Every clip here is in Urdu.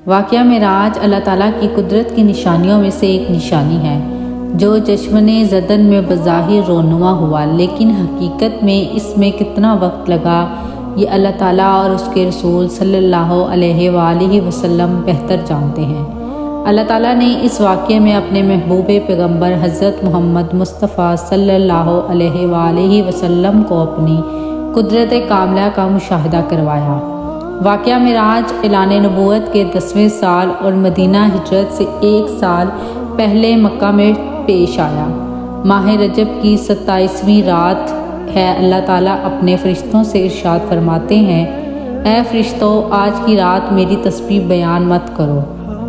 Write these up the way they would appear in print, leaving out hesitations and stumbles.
واقعہ معراج اللہ تعالیٰ کی قدرت کی نشانیوں میں سے ایک نشانی ہے جو چشمِ زدن میں بظاہر رونما ہوا، لیکن حقیقت میں اس میں کتنا وقت لگا یہ اللہ تعالیٰ اور اس کے رسول صلی اللہ علیہ وآلہ وسلم بہتر جانتے ہیں۔ اللہ تعالیٰ نے اس واقعے میں اپنے محبوب پیغمبر حضرت محمد مصطفیٰ صلی اللہ علیہ وآلہ وسلم کو اپنی قدرت کاملہ کا مشاہدہ کروایا۔ واقعہ معراج اعلان نبوت کے 10ویں سال اور مدینہ ہجرت سے 1 سال پہلے مکہ میں پیش آیا۔ ماہ رجب کی 27ویں رات ہے۔ اللہ تعالیٰ اپنے فرشتوں سے ارشاد فرماتے ہیں، اے فرشتوں، آج کی رات میری تسبیح بیان مت کرو،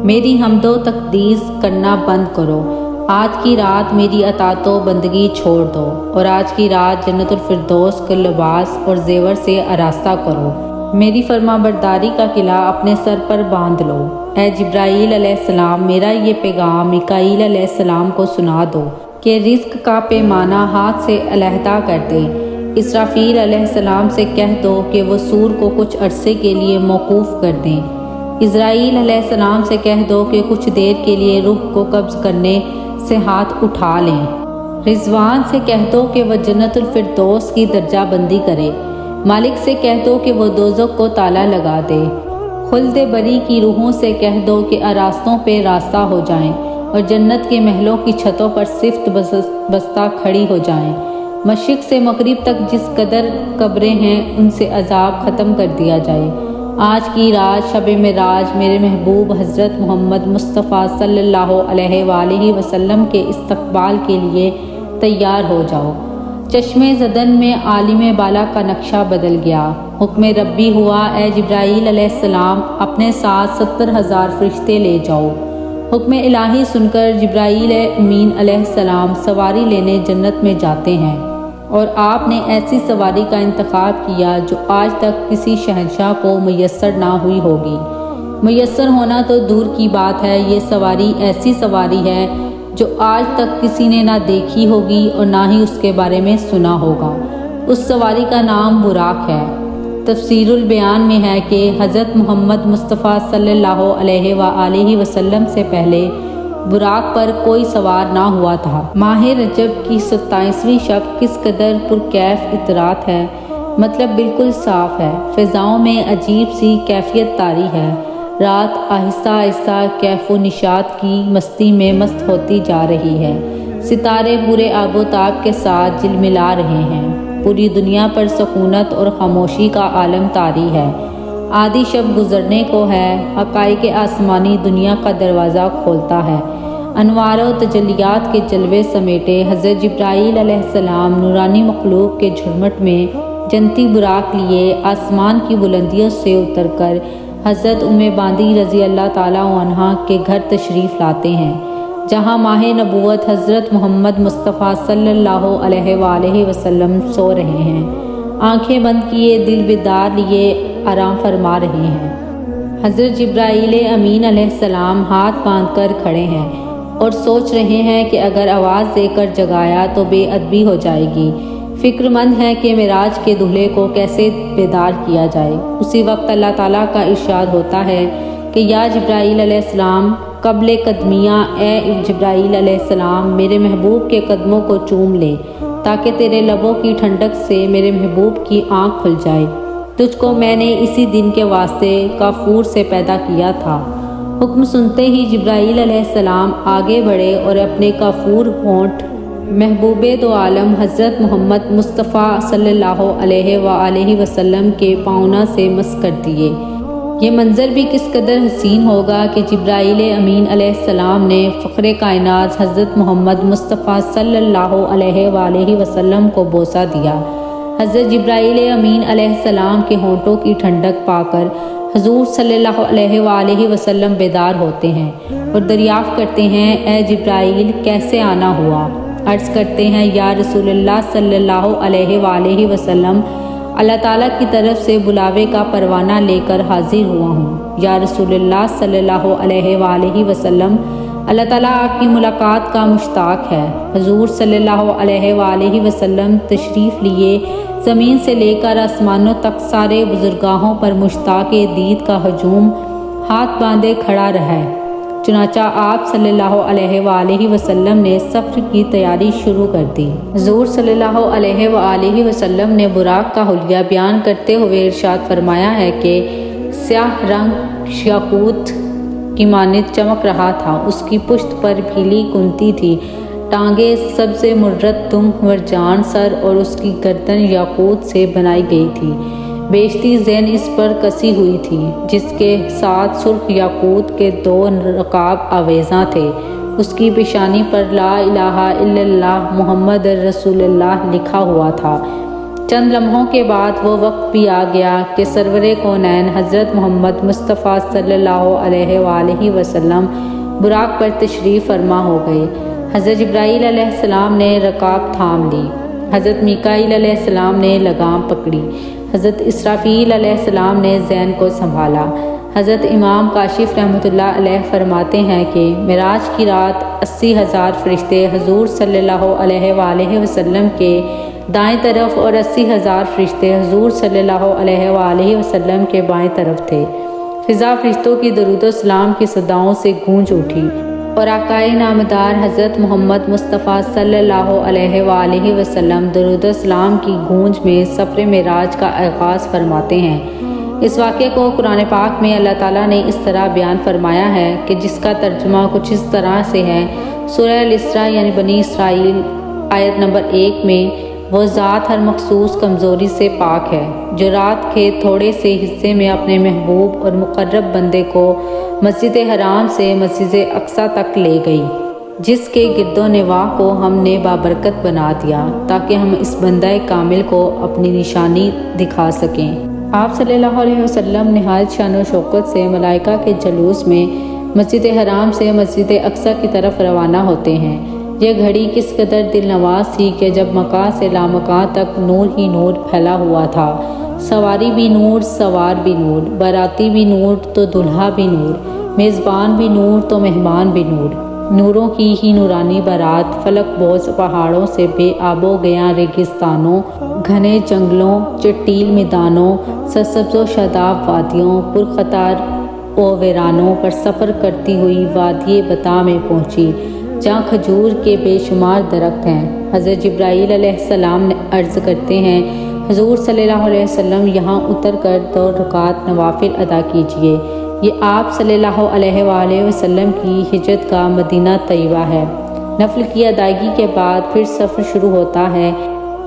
میری حمد و تقدیس کرنا بند کرو، آج کی رات میری اطاعت و بندگی چھوڑ دو، اور آج کی رات جنت الفردوس کے لباس اور زیور سے آراستہ کرو، میری فرما برداری کا قلعہ اپنے سر پر باندھ لو۔ اے جبرائیل علیہ السلام، میرا یہ پیغام میکائیل علیہ السلام کو سنا دو کہ رزق کا پیمانہ ہاتھ سے علیحدہ کر دے۔ اسرافیل علیہ السلام سے کہہ دو کہ وہ سور کو کچھ عرصے کے لیے موقوف کر دیں۔ اسرائیل علیہ السلام سے کہہ دو کہ کچھ دیر کے لیے روح کو قبض کرنے سے ہاتھ اٹھا لیں۔ رضوان سے کہہ دو کہ وہ جنت الفردوس کی درجہ بندی کرے۔ مالک سے کہہ دو کہ وہ دوزخ کو تالا لگا دے۔ خلد بری کی روحوں سے کہہ دو کہ آراستوں پہ راستہ ہو جائیں اور جنت کے محلوں کی چھتوں پر صفت بستہ کھڑی ہو جائیں۔ مشرق سے مغرب تک جس قدر قبریں ہیں ان سے عذاب ختم کر دیا جائے۔ آج کی رات شب معراج میرے محبوب حضرت محمد مصطفیٰ صلی اللہ علیہ وآلہ وسلم کے استقبال کے لیے تیار ہو جاؤ۔ چشمِ زدن میں عالم بالا کا نقشہ بدل گیا۔ حکم ربی ہوا، اے جبرائیل علیہ السلام، اپنے ساتھ 70,000 فرشتے لے جاؤ۔ حکم الہی سن کر جبرائیل امین علیہ السلام سواری لینے جنت میں جاتے ہیں، اور آپ نے ایسی سواری کا انتخاب کیا جو آج تک کسی شہنشاہ کو میسر نہ ہوئی ہوگی۔ میسر ہونا تو دور کی بات ہے، یہ سواری ایسی سواری ہے جو آج تک کسی نے نہ دیکھی ہوگی اور نہ ہی اس کے بارے میں سنا ہوگا۔ اس سواری کا نام براق ہے۔ تفسیر البیان میں ہے کہ حضرت محمد مصطفیٰ صلی اللہ علیہ وآلہ وسلم سے پہلے براق پر کوئی سوار نہ ہوا تھا۔ ماہ رجب کی 27ویں شب کس قدر پرکیف اطرات ہے، مطلب بالکل صاف ہے۔ فضاؤں میں عجیب سی کیفیت طاری ہے۔ رات آہستہ آہستہ کیف و نشاط کی مستی میں مست ہوتی جا رہی ہے۔ ستارے پورے آب و تاب کے ساتھ جلملا رہے ہیں۔ پوری دنیا پر سکونت اور خاموشی کا عالم طاری ہے۔ آدھی شب گزرنے کو ہے۔ حقائق آسمانی دنیا کا دروازہ کھولتا ہے۔ انوار و تجلیات کے جلوے سمیٹے حضرت جبرائیل علیہ السلام نورانی مخلوق کے جھرمٹ میں جنتی براق لیے آسمان کی بلندیوں سے اتر کر حضرت باندی رضی اللہ تعالیٰ عنہا کے گھر تشریف لاتے ہیں، جہاں ماہ نبوت حضرت محمد مصطفیٰ صلی اللہ علیہ وآلہ وسلم سو رہے ہیں، آنکھیں بند کیے دل بیدار لیے آرام فرما رہے ہیں۔ حضرت جبرائیل امین علیہ السلام ہاتھ باندھ کر کھڑے ہیں اور سوچ رہے ہیں کہ اگر آواز دے کر جگایا تو بے ادبی ہو جائے گی۔ فکر مند ہے کہ معراج کے دولہے کو کیسے بیدار کیا جائے۔ اسی وقت اللہ تعالیٰ کا ارشاد ہوتا ہے کہ یا جبرائیل علیہ السلام، قبل قدمیہ اے جبرائیل علیہ السلام، میرے محبوب کے قدموں کو چوم لے تاکہ تیرے لبوں کی ٹھنڈک سے میرے محبوب کی آنکھ کھل جائے۔ تجھ کو میں نے اسی دن کے واسطے کافور سے پیدا کیا تھا۔ حکم سنتے ہی جبرائیل علیہ السلام آگے بڑھے اور اپنے کافور ہونٹ محبوب دو عالم حضرت محمد مصطفیٰ صلی اللہ علیہ وآلہ وسلم کے پاؤں سے مس کر دیے۔ یہ منظر بھی کس قدر حسین ہوگا کہ جبرائیل امین علیہ السلام نے فخر کائنات حضرت محمد مصطفیٰ صلی اللہ علیہ وآلہ وسلم کو بوسہ دیا۔ حضرت جبرائیل امین علیہ السلام کے ہونٹوں کی ٹھنڈک پا کر حضور صلی اللہ علیہ وآلہ وسلم بیدار ہوتے ہیں اور دریافت کرتے ہیں، اے جبرائیل، کیسے آنا ہوا؟ عرض کرتے ہیں، یا رسول اللہ صلی اللہ علیہ وآلہ وسلم، اللہ تعالیٰ کی طرف سے بلاوے کا پروانہ لے کر حاضر ہوا ہوں۔ یا رسول اللہ صلی اللہ علیہ وآلہ وسلم، اللہ تعالیٰ آپ کی ملاقات کا مشتاق ہے۔ حضور صلی اللہ علیہ وآلہ وسلم تشریف لیے زمین سے لے کر آسمانوں تک سارے بزرگاہوں پر مشتاق دید کا ہجوم ہاتھ باندھے کھڑا رہا۔ چنانچہ آپ صلی اللہ علیہ وآلہ وسلم نے سفر کی تیاری شروع کر دی۔ حضور صلی اللہ علیہ وآلہ وسلم نے براق کا حلیہ بیان کرتے ہوئے ارشاد فرمایا ہے کہ سیاہ رنگ یاقوت کی مانند چمک رہا تھا، اس کی پشت پر پیلی کنتی تھی، ٹانگیں سبز مرتم مرجان، سر اور اس کی گردن یاقوت سے بنائی گئی تھی، بیشتی زین اس پر کسی ہوئی تھی، جس کے ساتھ سرخ یاقوت کے 2 رکاب آویزاں تھے، اس کی پیشانی پر لا الہ الا اللہ محمد رسول اللہ لکھا ہوا تھا۔ چند لمحوں کے بعد وہ وقت بھی آ گیا کہ سرور کونین حضرت محمد مصطفیٰ صلی اللہ علیہ وآلہ وسلم براق پر تشریف فرما ہو گئے۔ حضرت جبرائیل علیہ السلام نے رکاب تھام لی، حضرت میکائیل علیہ السلام نے لگام پکڑی، حضرت اسرافیل علیہ السلام نے زین کو سنبھالا۔ حضرت امام کاشف رحمۃ اللہ علیہ فرماتے ہیں کہ معراج کی رات 80,000 فرشتے حضور صلی اللہ علیہ وآلہ وسلم کے دائیں طرف اور 80,000 فرشتے حضور صلی اللہ علیہ وآلہ وسلم کے بائیں طرف تھے۔ فضا فرشتوں کی درود و سلام کی صداؤں سے گونج اٹھی اور آقائے نامدار حضرت محمد مصطفیٰ صلی اللہ علیہ وآلہ وسلم درود و سلام کی گونج میں سفر معراج کا آغاز فرماتے ہیں۔ اس واقعے کو قرآن پاک میں اللہ تعالیٰ نے اس طرح بیان فرمایا ہے کہ جس کا ترجمہ کچھ اس طرح سے ہے۔ سورہ الاسراء یعنی بنی اسرائیل آیت نمبر 1 میں وہ ذات ہر مخصوص کمزوری سے پاک ہے جو رات کے تھوڑے سے حصے میں اپنے محبوب اور مقرب بندے کو مسجد حرام سے مسجد اقصیٰ تک لے گئی، جس کے گرد و نواح کو ہم نے بابرکت بنا دیا تاکہ ہم اس بندہ کامل کو اپنی نشانی دکھا سکیں۔ آپ صلی اللہ علیہ وسلم نہایت شان و شوکت سے ملائکہ کے جلوس میں مسجد حرام سے مسجد اقصیٰ کی طرف روانہ ہوتے ہیں۔ یہ گھڑی کس قدر دل نواز تھی کہ جب مکان سے لامکان تک نور ہی نور پھیلا ہوا تھا، سواری بھی نور، سوار بھی نور، باراتی بھی نور تو دلہا بھی نور، میزبان بھی نور تو مہمان بھی نور، نوروں کی ہی نورانی بارات فلک بوز پہاڑوں سے بے آب و گیاں ریگستانوں، گھنے جنگلوں، چٹیل میدانوں، سرسبز و شاداب وادیوں، پرخطر و ویرانوں پر سفر کرتی ہوئی وادی بتا میں پہنچی، جہاں کھجور کے بے شمار درخت ہیں۔ حضرت جبرائیل علیہ السلام نے عرض کرتے ہیں، حضور صلی اللہ علیہ وسلم یہاں اتر کر 2 رکعت نوافل ادا کیجیے۔ یہ آپ صلی اللہ علیہ وآلہ وسلم کی ہجرت کا مدینہ طیبہ ہے۔ نفل کی ادائیگی کے بعد پھر سفر شروع ہوتا ہے۔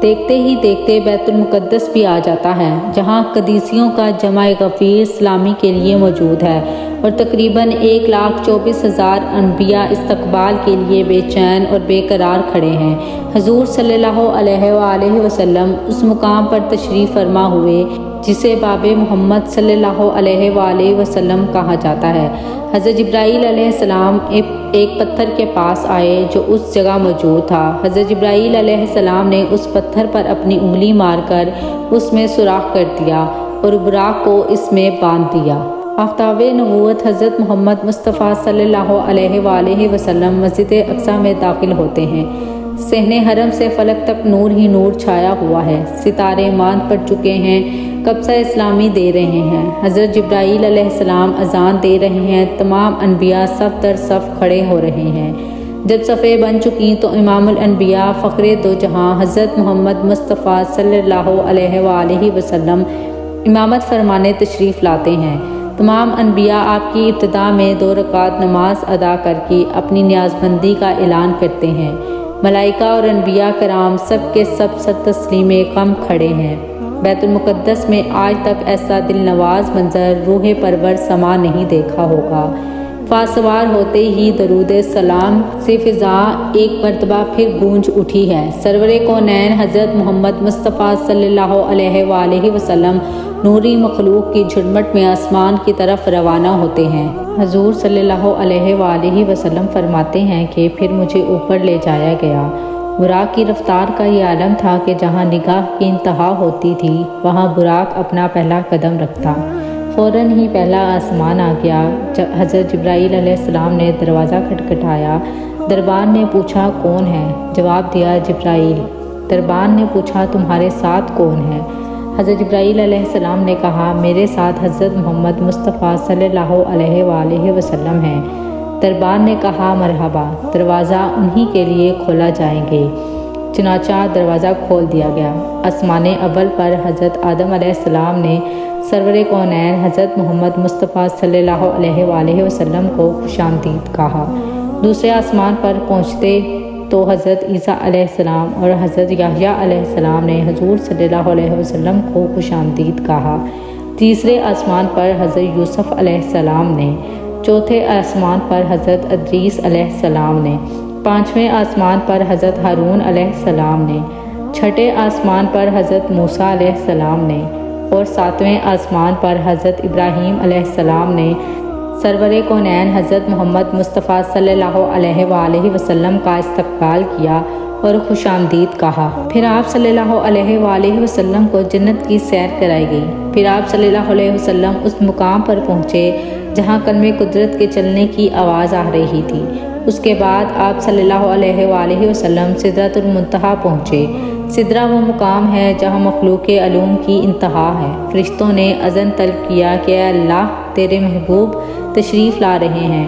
دیکھتے ہی دیکھتے بیت المقدس بھی آ جاتا ہے، جہاں قدیسیوں کا جمع غفیر سلامی کے لیے موجود ہے اور تقریباً 1,24,000 انبیاء استقبال کے لیے بے چین اور بے قرار کھڑے ہیں۔ حضور صلی اللہ علیہ وآلہ وسلم اس مقام پر تشریف فرما ہوئے جسے باب محمد صلی اللہ علیہ وآلہ وسلم کہا جاتا ہے۔ حضرت جبرائیل علیہ السلام ایک پتھر کے پاس آئے جو اس جگہ موجود تھا۔ حضرت جبرائیل علیہ السلام نے اس پتھر پر اپنی انگلی مار کر اس میں سوراخ کر دیا اور براق کو اس میں باندھ دیا۔ آفتاب نبوت حضرت محمد مصطفیٰ صلی اللہ علیہ وآلہ وسلم مسجد اقصیٰ میں داخل ہوتے ہیں۔ صحن حرم سے فلک تک نور ہی نور چھایا ہوا ہے، ستارے ماند پڑ چکے ہیں، قبضہ اسلامی دے رہے ہیں، حضرت جبرائیل علیہ السلام اذان دے رہے ہیں، تمام انبیاء صف در صف کھڑے ہو رہے ہیں۔ جب صفیں بن چکی تو امام الانبیاء فخر دو جہاں حضرت محمد مصطفیٰ صلی اللہ علیہ وآلہ وسلم امامت فرمانے تشریف لاتے ہیں۔ تمام انبیاء آپ کی ابتدا میں 2 رکعت نماز ادا کر کے اپنی نیاز بندی کا اعلان کرتے ہیں۔ ملائکہ اور انبیاء کرام سب کے سب تسلیم خم کھڑے ہیں۔ بیت المقدس میں آج تک ایسا دل نواز منظر روح پرور سما نہیں دیکھا ہوگا۔ فاسوار ہوتے ہی درود سلام سے فضا ایک مرتبہ پھر گونج اٹھی ہے۔ سرور کونین حضرت محمد مصطفیٰ صلی اللہ علیہ وآلہ وسلم نوری مخلوق کی جھرمٹ میں آسمان کی طرف روانہ ہوتے ہیں۔ حضور صلی اللہ علیہ وآلہ وسلم فرماتے ہیں کہ پھر مجھے اوپر لے جایا گیا۔ براق کی رفتار کا یہ عالم تھا کہ جہاں نگاہ کی انتہا ہوتی تھی وہاں براق اپنا پہلا قدم رکھتا۔ فوراً ہی پہلا آسمان آ گیا۔ حضرت جبرائیل علیہ السلام نے دروازہ کھٹکھٹایا۔ دربان نے پوچھا کون ہے؟ جواب دیا جبرائیل۔ دربان نے پوچھا تمہارے ساتھ کون ہے؟ حضرت جبرائیل علیہ السلام نے کہا میرے ساتھ حضرت محمد مصطفیٰ صلی اللہ علیہ وآلہ وسلم ہیں۔ دربار نے کہا مرحبا، دروازہ انہی کے لیے کھولا جائیں گے۔ چنانچہ دروازہ کھول دیا گیا۔ آسمان اول پر حضرت آدم علیہ السلام نے سرور کونین حضرت محمد مصطفیٰ صلی اللہ علیہ وآلہ وسلم کو خوش آمدید کہا۔ دوسرے آسمان پر پہنچتے تو حضرت عیسیٰ علیہ السلام اور حضرت یحییٰ علیہ السلام نے حضور صلی اللہ علیہ وسلم کو خوش آمدید کہا۔ تیسرے آسمان پر حضرت یوسف علیہ السلام نے، چوتھے آسمان پر حضرت ادریس علیہ السلام نے، پانچویں آسمان پر حضرت ہارون علیہ السلام نے، چھٹے آسمان پر حضرت موسیٰ علیہ السلام نے اور ساتویں آسمان پر حضرت ابراہیم علیہ السلام نے سرور کونین حضرت محمد مصطفیٰ صلی اللہ علیہ وآلہ وسلم کا استقبال کیا اور خوش آمدید کہا۔ پھر آپ صلی اللہ علیہ وآلہ وسلم کو جنت کی سیر کرائی گئی۔ پھر آپ صلی اللہ علیہ وسلم اس مقام پر پہنچے جہاں کلمہ قدرت کے چلنے کی آواز آ رہی تھی۔ اس کے بعد آپ صلی اللہ علیہ وآلہ وسلم سدرۃ المنتہا پہنچے۔ سدرہ وہ مقام ہے جہاں مخلوق علوم کی انتہا ہے۔ فرشتوں نے اذن طلب کیا کہ اے اللہ، تیرے محبوب تشریف لا رہے ہیں،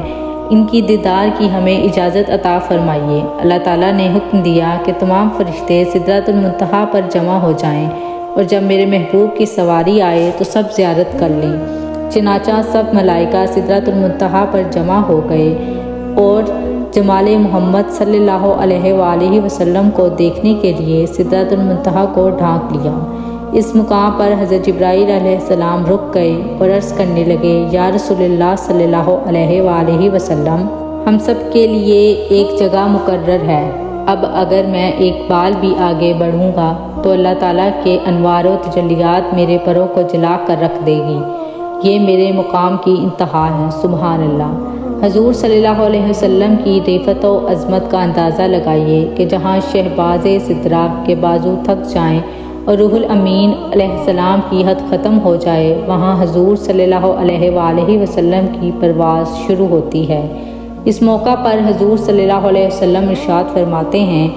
ان کی دیدار کی ہمیں اجازت عطا فرمائیے۔ اللہ تعالیٰ نے حکم دیا کہ تمام فرشتے سدرۃ المنتہا پر جمع ہو جائیں اور جب میرے محبوب کی سواری آئے تو سب زیارت کر لیں۔ چنانچہ سب ملائکہ سدرۃ المنتہا پر جمع ہو گئے اور جمال محمد صلی اللہ علیہ وآلہ وسلم کو دیکھنے کے لیے سدرۃ المنتہا کو ڈھانک لیا۔ اس مقام پر حضرت جبرائیل علیہ السلام رک گئے اور عرض کرنے لگے یا رسول اللہ صلی اللہ علیہ وآلہ وسلم، ہم سب کے لیے ایک جگہ مقرر ہے۔ اب اگر میں ایک بال بھی آگے بڑھوں گا تو اللہ تعالیٰ کے انوار و تجلیات میرے پروں کو جلا کر رکھ دے گی۔ یہ میرے مقام کی انتہا ہے، سبحان اللہ۔ حضور صلی اللہ علیہ وسلم کی رفعت و عظمت کا اندازہ لگائیے کہ جہاں شہباز سدرہ کے بازو تھک جائیں اور روح الامین علیہ السلام کی حد ختم ہو جائے، وہاں حضور صلی اللہ علیہ وآلہ وسلم کی پرواز شروع ہوتی ہے۔ اس موقع پر حضور صلی اللہ علیہ وسلم ارشاد فرماتے ہیں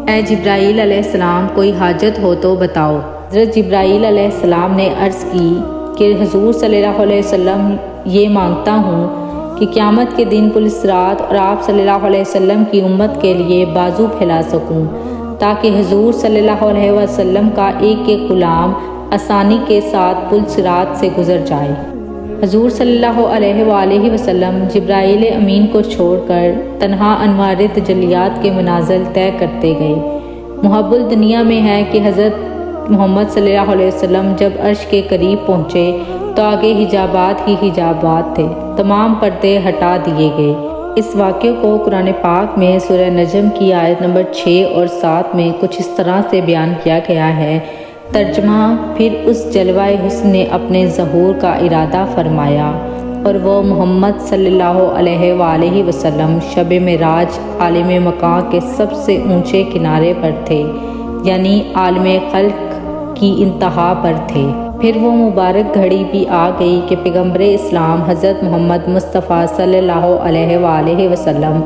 اے جبرائیل علیہ السلام، کوئی حاجت ہو تو بتاؤ۔ حضرت جبرائیل علیہ السلام نے عرض کی کہ حضور صلی اللہ علیہ وسلم، یہ مانگتا ہوں کہ قیامت کے دن پل صراط اور آپ صلی اللہ علیہ وسلم کی امت کے لیے بازو پھیلا سکوں تاکہ حضور صلی اللہ علیہ وسلم کا ایک ایک غلام آسانی کے ساتھ پل صراط سے گزر جائے۔ حضور صلی اللہ علیہ وآلہ وسلم جبرائیل امین کو چھوڑ کر تنہا انوار تجلیات کے منازل طے کرتے گئے۔ محب الدنیا میں ہے کہ حضرت محمد صلی اللہ علیہ وسلم جب عرش کے قریب پہنچے تو آگے حجابات ہی حجابات تھے، تمام پردے ہٹا دیے گئے۔ اس واقعے کو قرآن پاک میں سورہ نجم کی آیت نمبر 6 اور 7 میں کچھ اس طرح سے بیان کیا گیا ہے۔ ترجمہ: پھر اس جلوہ حسن نے اپنے ظہور کا ارادہ فرمایا اور وہ محمد صلی اللہ علیہ وآلہ وسلم شب معراج عالم مقام کے سب سے اونچے کنارے پر تھے، یعنی عالم خلق کی انتہا پر تھے۔ پھر وہ مبارک گھڑی بھی آ گئی کہ پیغمبر اسلام حضرت محمد مصطفیٰ صلی اللہ علیہ وآلہ وسلم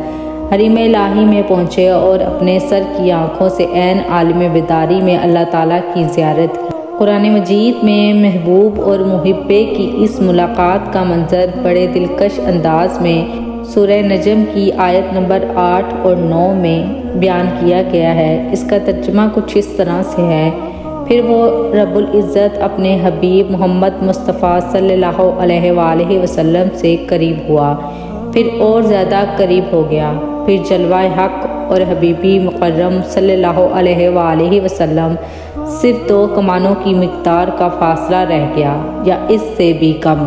حریم الہی میں پہنچے اور اپنے سر کی آنکھوں سے عین عالم بیداری میں اللہ تعالیٰ کی زیارت کی۔ قرآن مجید میں محبوب اور محبے کی اس ملاقات کا منظر بڑے دلکش انداز میں سورہ نجم کی آیت نمبر 8 اور 9 میں بیان کیا گیا ہے۔ اس کا ترجمہ کچھ اس طرح سے ہے: پھر وہ رب العزت اپنے حبیب محمد مصطفیٰ صلی اللہ علیہ وآلہ وسلم سے قریب ہوا، پھر اور زیادہ قریب ہو گیا، پھر جلوہ حق اور حبیبی مکرم صلی اللہ علیہ وآلہ وسلم صرف 2 کمانوں کی مقدار کا فاصلہ رہ گیا یا اس سے بھی کم۔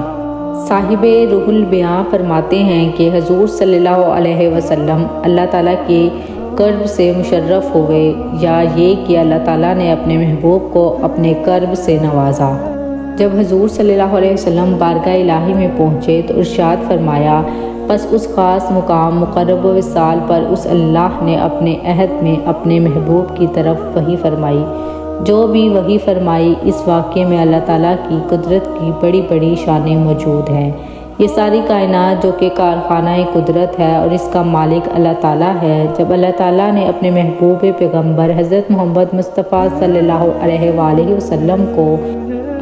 صاحب روح البیاں فرماتے ہیں کہ حضور صلی اللہ علیہ وسلم اللہ تعالیٰ کے قرب سے مشرف ہوئے، یا یہ کہ اللہ تعالیٰ نے اپنے محبوب کو اپنے قرب سے نوازا۔ جب حضور صلی اللہ علیہ وسلم بارگاہ الہی میں پہنچے تو ارشاد فرمایا، پس اس خاص مقام مقرب و وصال پر اس اللہ نے اپنے عہد میں اپنے محبوب کی طرف وحی فرمائی۔ جو بھی وحی فرمائی، اس واقعے میں اللہ تعالیٰ کی قدرت کی بڑی بڑی شانیں موجود ہیں۔ یہ ساری کائنات جو کہ کارخانہ قدرت ہے اور اس کا مالک اللہ تعالیٰ ہے۔ جب اللہ تعالیٰ نے اپنے محبوب پیغمبر حضرت محمد مصطفیٰ صلی اللہ علیہ وآلہ وسلم کو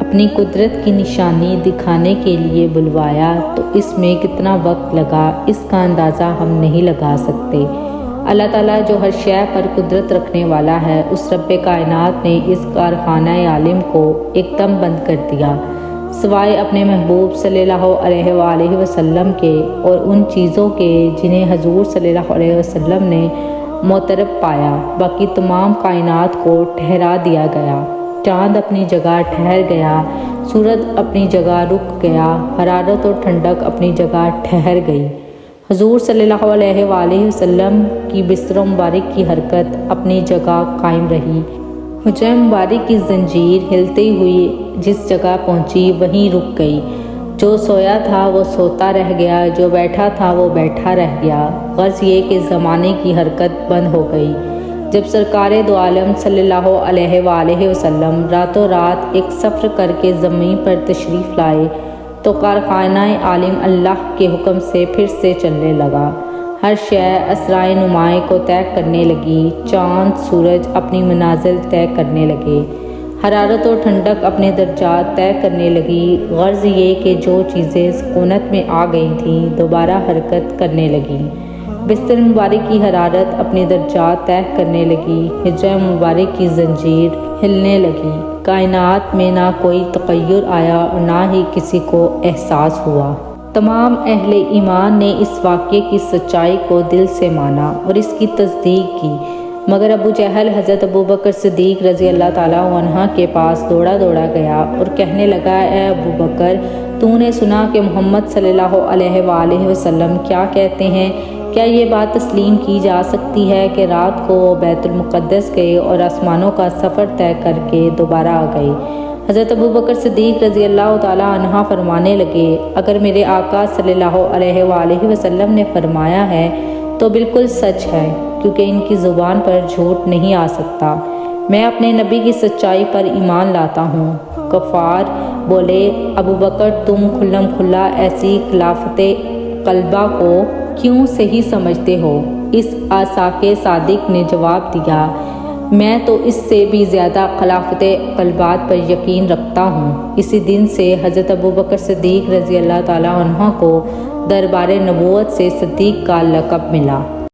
اپنی قدرت کی نشانی دکھانے کے لیے بلوایا تو اس میں کتنا وقت لگا، اس کا اندازہ ہم نہیں لگا سکتے۔ اللہ تعالیٰ جو ہر شے پر قدرت رکھنے والا ہے، اس رب کائنات نے اس کارخانہ عالم کو ایک دم بند کر دیا، سوائے اپنے محبوب صلی اللہ علیہ وآلہ وسلم کے اور ان چیزوں کے جنہیں حضور صلی اللہ علیہ وسلم نے معترف پایا۔ باقی تمام کائنات کو ٹھہرا دیا گیا۔ چاند اپنی جگہ ٹھہر گیا، سورج اپنی جگہ رک گیا، حرارت اور ٹھنڈک اپنی جگہ ٹھہر گئی۔ حضور صلی اللہ علیہ وآلہ وسلم کی بستر مبارک کی حرکت اپنی جگہ قائم رہی۔ حجرہ مبارک کی زنجیر ہلتی ہوئی جس جگہ پہنچی وہیں رک گئی۔ جو سویا تھا وہ سوتا رہ گیا، جو بیٹھا تھا وہ بیٹھا رہ گیا۔ غرض یہ کہ زمانے کی حرکت بند ہو گئی۔ جب سرکار دو عالم صلی اللہ علیہ وآلہ وسلم راتوں رات ایک سفر کر کے زمین پر تشریف لائے تو کارخانہ عالم اللہ کے حکم سے پھر سے چلنے لگا۔ ہر شے اسرائے نمائیں کو طے کرنے لگی، چاند سورج اپنی منازل طے کرنے لگے، حرارت اور ٹھنڈک اپنے درجات طے کرنے لگی۔ غرض یہ کہ جو چیزیں سکونت میں آ گئی تھیں دوبارہ حرکت کرنے لگیں۔ بستر مبارک کی حرارت اپنے درجات طے کرنے لگی، حجرہ مبارک کی زنجیر ہلنے لگی۔ کائنات میں نہ کوئی تغیر آیا اور نہ ہی کسی کو احساس ہوا۔ تمام اہل ایمان نے اس واقعے کی سچائی کو دل سے مانا اور اس کی تصدیق کی، مگر ابو جہل حضرت ابوبکر صدیق رضی اللہ تعالیٰ عنہ کے پاس دوڑا گیا اور کہنے لگا، اے ابو بکر، تو نے سنا کہ محمد صلی اللہ علیہ وآلہ وسلم کیا کہتے ہیں؟ کیا یہ بات تسلیم کی جا سکتی ہے کہ رات کو وہ بیت المقدس گئے اور آسمانوں کا سفر طے کر کے دوبارہ آ گئے؟ حضرت ابوبکر صدیق رضی اللہ تعالیٰ عنہ فرمانے لگے، اگر میرے آقا صلی اللہ علیہ وآلہ وسلم نے فرمایا ہے تو بالکل سچ ہے، کیونکہ ان کی زبان پر جھوٹ نہیں آ سکتا۔ میں اپنے نبی کی سچائی پر ایمان لاتا ہوں۔ کفار بولے، ابو بکر تم کھلم کھلا ایسی خلافت قلبہ کو کیوں صحیح سمجھتے ہو؟ اس آساک صادق نے جواب دیا، میں تو اس سے بھی زیادہ خلافت قلبات پر یقین رکھتا ہوں۔ اسی دن سے حضرت ابوبکر صدیق رضی اللہ تعالیٰ عنہ کو دربار نبوت سے صدیق کا لقب ملا۔